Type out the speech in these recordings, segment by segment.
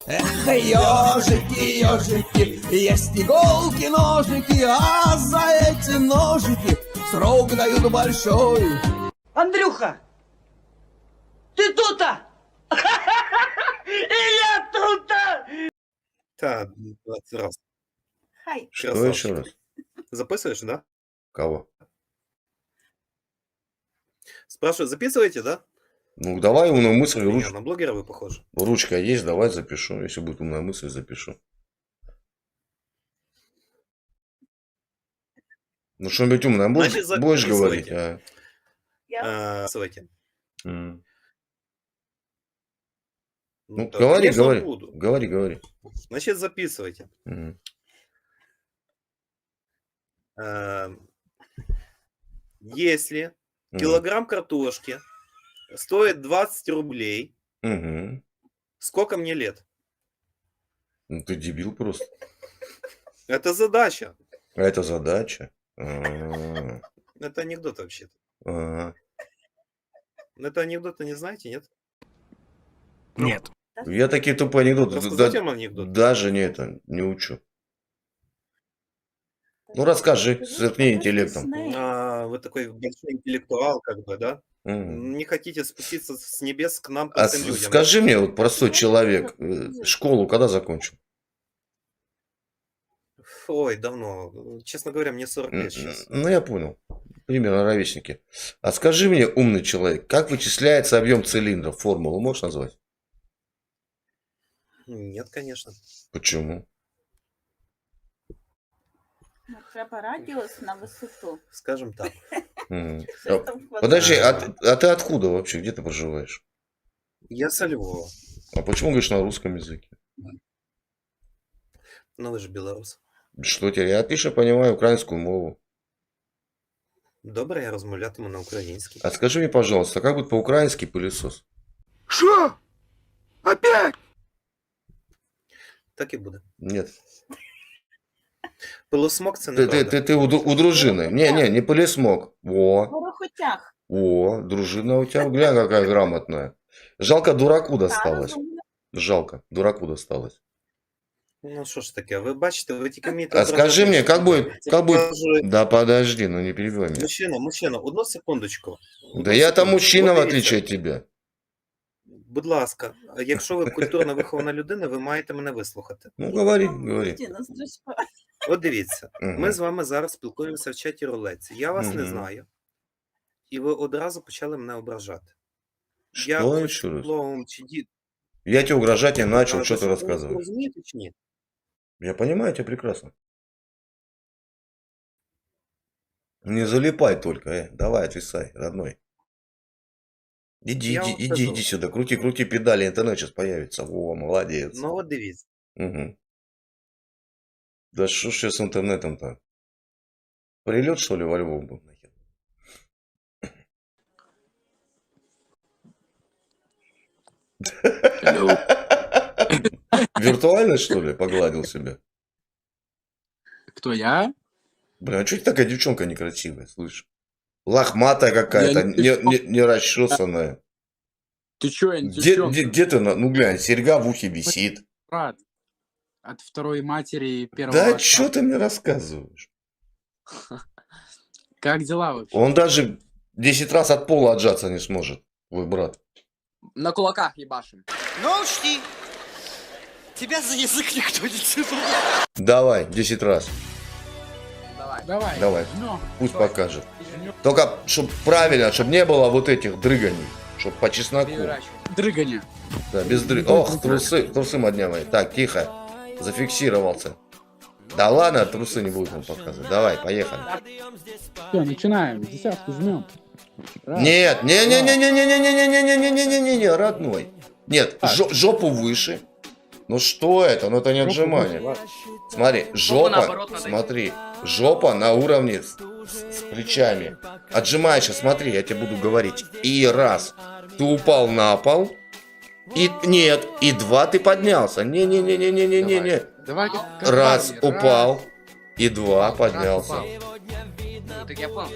Эх, ежики, ежики, есть иголки, ножики, а за эти ножики срок дают большой. Андрюха, ты тут-то? И я тут-то! Так, 20 раз. Хай. Что еще раз? Записываешь, да? Кого? Спрашиваю, записываете, да? Ну, давай умную мысль, Меня на блогера вы похожи. ручка есть, давай запишу. Если будет умная мысль, запишу. Ну, что-нибудь умное будешь, Значит, будешь записывайте. говорить? Записывайте. Ну, да, говори, конечно, говори. буду. Говори. Значит, записывайте. Мгм. Если килограмм картошки стоит 20 рублей, Мгм. сколько мне лет? Ну, ты дебил просто. Это задача. А это задача. А, Это анекдот вообще-то. ага. Это анекдоты не знаете, нет? Нет. Я такие тупые анекдоты Рассказать вам анекдот? даже не учу. Ну, расскажи, сверкни интеллектом. Вы такой большой интеллектуал, как бы, да? Мгм. Не хотите спуститься с небес к нам, А простым людям. скажи мне, вот простой человек, школу когда закончил? Ой, давно. Честно говоря, мне 40 лет сейчас. Ну, я понял. Примерно ровесники. А скажи мне, умный человек, как вычисляется объем цилиндра? Формулу можешь назвать? Нет, конечно. Почему? Треба радіус на висоту. Скажем так. Мгм. Що там хватає? Подожди, а ты откуда вообще? Где ты проживаешь? Я со Львова. А почему говоришь на русском языке? Ну, вы же белорус. Что тебе? Я отлично понимаю украинскую мову. Добре, я розмовлятиму на українській. А скажи мне, пожалуйста, как будет по-украински пылесос? Что? Опять? Так і буде. Нет. Пилосмок це не правда. Ты у дружины. Не пылесмок. Ворохотяг. Дружина у тебя, глянь, какая грамотная. Жалко, дураку досталось. Розумно. Жалко, дураку досталось. Ну що ж таке, ви бачите, ви тільки вмієте... А скажи мне, как будет... Покажи. Да подожди, ну не перебивай меня. Мужчина, одну секундочку. Да я там мужчина, в От отличие от дивіться, тебя. Будь ласка, якщо ви культурно вихована людина, ви маєте мене вислухати. Ну, говори. Діна, здрашпа. От дивіться, Мгм. ми з вами зараз спілкуємося в чаті рулетці. Я вас не Мгм. знаю. І ви одразу почали мене ображати. Я Что хоч еще раз? словом чи ді... Я тебе угрожать не начал, А, что ви ты рассказываешь? розумієте чи ні? Я понимаю тебя прекрасно. Не залипай только, давай, отвисай, родной. Я вам Иди скажу. сюда, крути педали, интернет сейчас появится. Во, молодец. Ну от дивіться. Мгм. Да что ж с интернетом-то? Прилет, что ли, во Львов был? Нахер? Алло. Виртуально, что ли, погладил себя? Кто я? Блин, а что это такая девчонка некрасивая, слышь? Лохматая какая-то, Я не не расчесанная. Ты чё, я не девчонка, Где ты, ну глянь, серьга в ухе висит. брат. От второй матери первого Да отца. что ты мне рассказываешь? Как дела вообще? Он даже 10 раз от пола отжаться не сможет, твой брат. На кулаках ебашим. Но учти, тебя за язык никто не тянул. Давай, 10 раз, Давай. Давай. Жмём. пусть Стой. покажет. Жмём. Только, чтобы правильно, чтобы не было вот этих дрыганий, чтобы по чесноку. Переворачивай. Дрыганье. Да, без Ох, трусы моднявые. Так, тихо, зафиксировался. Да ладно, трусы не будут вам показывать. Давай, поехали. Все, начинаем. Десятку жмем. Нет, не, родной. Нет, жопу выше. Ну что это? Ну это не отжимание. Смотри, жопа, смотри, жопа на уровне с плечами. Отжимаешься, смотри, я тебе буду говорить. И раз, ты упал на пол. И нет, и два, ты поднялся. Не. Давай. Раз, упал. И два, поднялся. упал.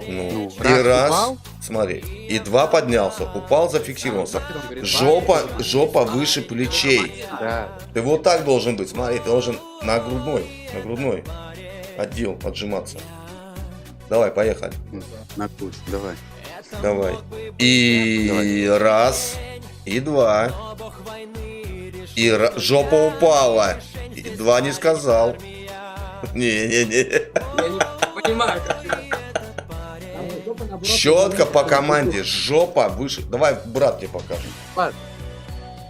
Ну, и раз раз, упал. смотри. И 2 поднялся, упал, зафиксировался. Жопа выше плечей. Да. Ты вот так должен быть, смотри, ты должен на грудной отдел отжиматься. Давай, поехали. На курс, давай. Давай. И раз, и 2. И жопа упала. И 2 не сказал. Не-не-не. Я не понимаю, как Четко по команде. Жопа выше. Давай, брат, тебе покажет.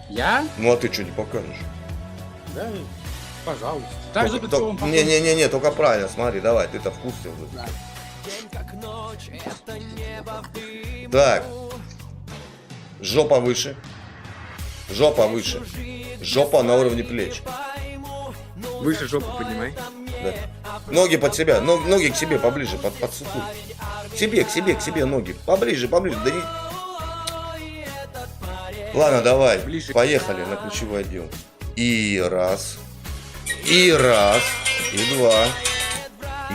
Я? Ну а ты что не покажешь? Да, пожалуйста. Так же Не-не-не, только правильно, смотри, давай, ты-то в курсе уже. Да. Так. Жопа выше. Жопа выше. Жопа на уровне плеч. Выше жопу поднимай. Да. Ноги под себя, ноги к себе поближе, под сутуль. К себе ноги. Поближе. Да не... Ладно, давай, Ближе. поехали на ключевой отдел. И раз. И раз. И 2.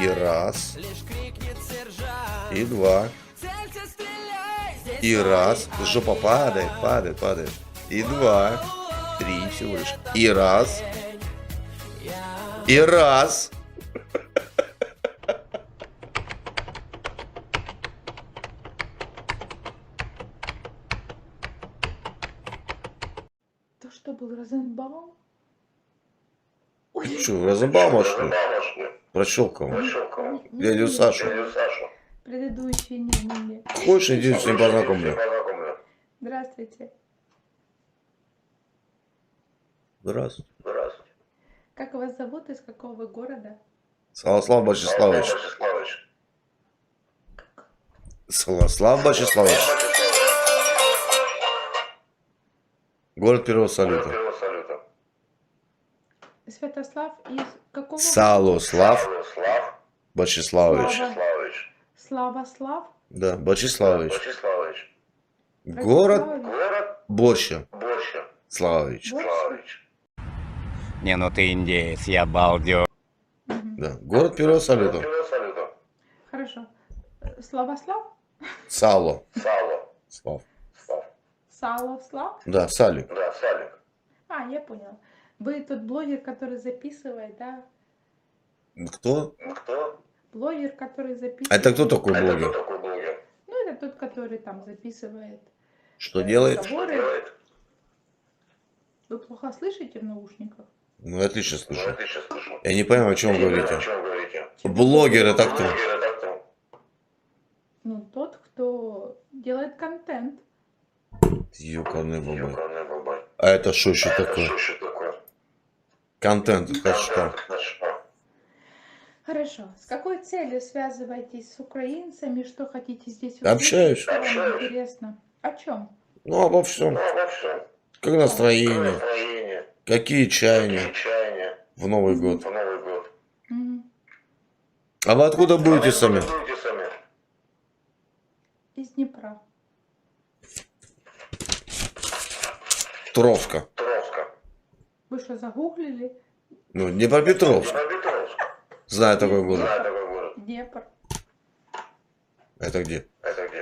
И раз. И 2. И раз. Жопа падает. И 2. 3 всего лишь. И раз. И раз. То что был Розенбаум? Что, Розенбаума, что ли? Прощелкал. Дядю Сашу. Предыдущий не. Хочешь, иди с ним познакомлю. Здравствуйте. Здравствуйте. Как вас зовут? Из какого вы города? Слав Бачеславович. Слав Бачеславович. Город Первого Салюта. Святослав из какого? Салослав Бачеславович. Славослав? Да, Бачеславович. Город Борща. Славович. Не, ну ты индеец, я балдеж. Да, город Первого Салюта. Хорошо. Славослав? Сало. Слав. Салослав? Да, Салик. А, я понял. Вы тот блогер, который записывает, да? Кто? Блогер, который записывает. А это кто такой блогер? Ну, это тот, который там записывает. Что делает? разговоры. Вы плохо слышите в наушниках? Ну, я отлично слышу. Я не понимаю, о чем вы говорите. Блогер это кто? Ну, тот, кто делает контент. Ёкарный бабай. А это что еще такое? Контент, это что? Хорошо. С какой целью связываетесь с украинцами? Что хотите здесь услышать? Общаюсь. Что вам интересно? О чем? Ну, обо всем. Как настроение? Какие чаяния в Новый год? Мгм. А вы откуда будете сами? Из Днепра. Тровска. Вы что, загуглили? Ну, Днепропетровск. Знаю такой город. Днепр. Это где?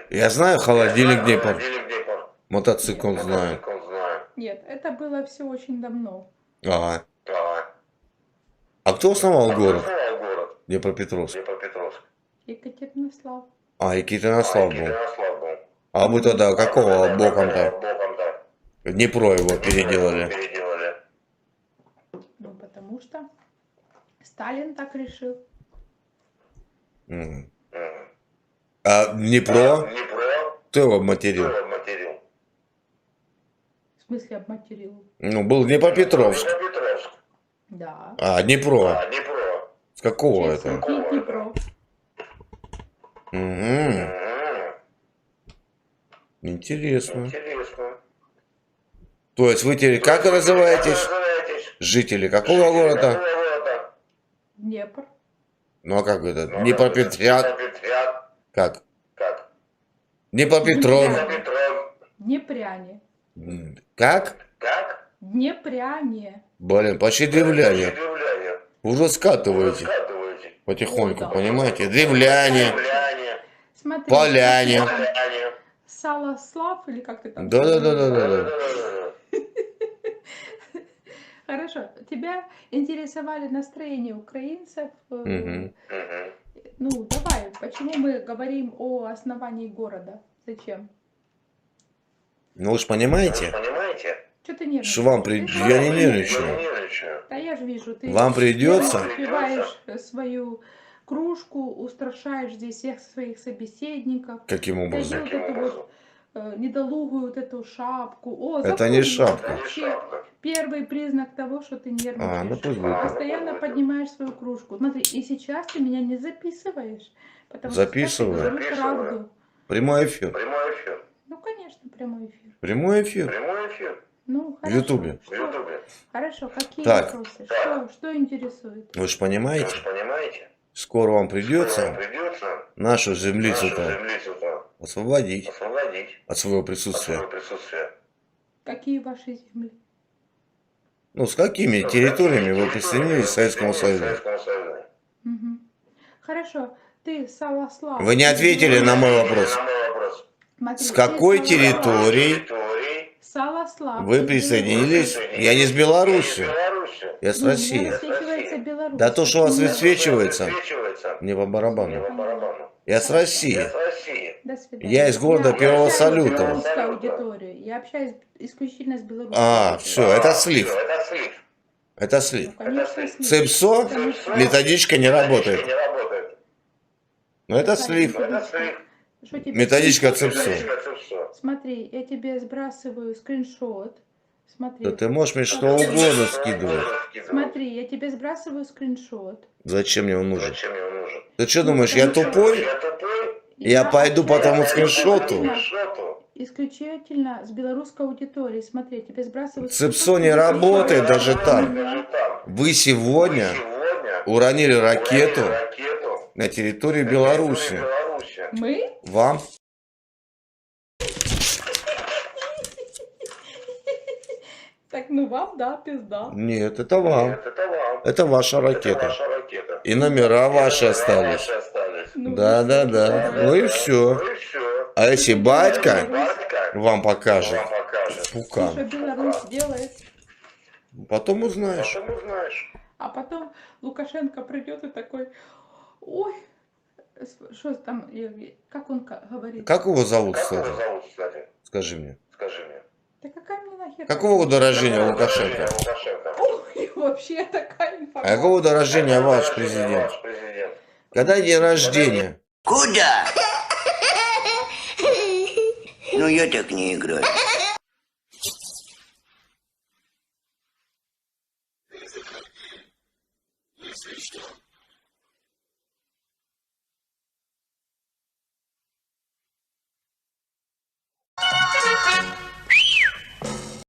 Я знаю холодильник Днепр. Мотоцикл знаю. Нет, это было все очень давно. Ага. А кто основал город? Днепропетровск. Екатеринослав. А, Екатеринослав был. А вы тогда какого боком-то? Днепро его переделали. Ну, потому что Сталин так решил. Мгм. А Днепро? Кто его обматерил? В смысле обматерил? Ну, был Днепропетровск. Да. А, Днепро. С какого это? Честненький Днепро. Угу. Интересно. То есть вы теперь как называетесь? Жители какого города? Днепр. Ну а как это? Днепропетрян? Как? Днепропетрон. Днепряне. Как? Днепряне. Блин, почти древляне. Уже скатываете. Потихоньку, Да. понимаете? Древляне. Смотри. Поляне. как ты там, Саласлав или как ты там? Да-да-да-да-да. Хорошо. Тебя интересовали настроения украинцев? Мгм. Ну, давай, почему мы говорим о основании города? Зачем? Ну вы ж понимаете, Что ты нервничаешь? что вам Ты при... что? Я не нервничаю. Да я же вижу, ты Вам придется... выпиваешь свою кружку, устрашаешь здесь всех своих собеседников. Каким Надел образом? вот эту вот недолугую вот эту шапку. О, Это не запомни, шапка. вообще первый признак того, что ты нервничаешь. А, ну пусть Ты будет. постоянно поднимаешь свою кружку. Смотри, и сейчас ты меня не записываешь, потому Записываю. что сейчас я говорю правду. Прямой эфир. Ну, конечно, прямой эфир. Прямой эфир. Ну, В хорошо. Ютубе. Хорошо, какие Так. вопросы? Что интересует? Вы же понимаете, скоро вам придется нашу землицу-то освободить от своего присутствия. Какие ваши земли? Ну, с какими территориями вы присоединились к Советскому Союзу? Мгм. Хорошо, ты Саласлав. Вы не ответили на мой вопрос. Смотри, С ты какой Саласлав. территории Саласлав. вы ты присоединились? Я не с Беларуси, я с Ну, у меня России. высвечивается Беларусь. Да то, что у вас Почему? высвечивается, мне по барабану. Я с России. До свидания. Я из города Первого общаюсь с Салюта. белорусской аудиторией. Я общаюсь исключительно с белорусской А, аудиторией. все, это слив. Это Ну, слив. конечно, слив. ЦИПСО, Потому что- методичка не работает. Но это Какая слив. методичка? Что тебе Методичка скриншот ЦИПСО. скидывать? Смотри, я тебе сбрасываю скриншот. Смотри. Да ты можешь мне что угодно скидывать. Смотри, я тебе сбрасываю скриншот. Зачем мне он нужен? Ты что думаешь, я тупой? Я пойду по тому скриншоту. Исключительно с белорусской аудиторией. Смотри, я тебе сбрасываю ЦИПСО не работает даже там. Вы сегодня уронили ракету на территории Беларуси. Мы? Вам? Так, ну вам, да, пизда. Нет, это вам. Это ваша ракета. И номера ваши остались. Ну, Да-да-да. Ну и все. А если батька вам покажет Что пукан, Беларусь делает? потом узнаешь. А потом Лукашенко придет и такой, ой, что там, как он говорит? Как его зовут, кстати? Скажи мне. Да какая мне нахер? Какого года рождения Лукашенко? Ой, вообще такая А информация. какого года рождения ваш президент? Когда день рождения? Куда? Ну я так не играю.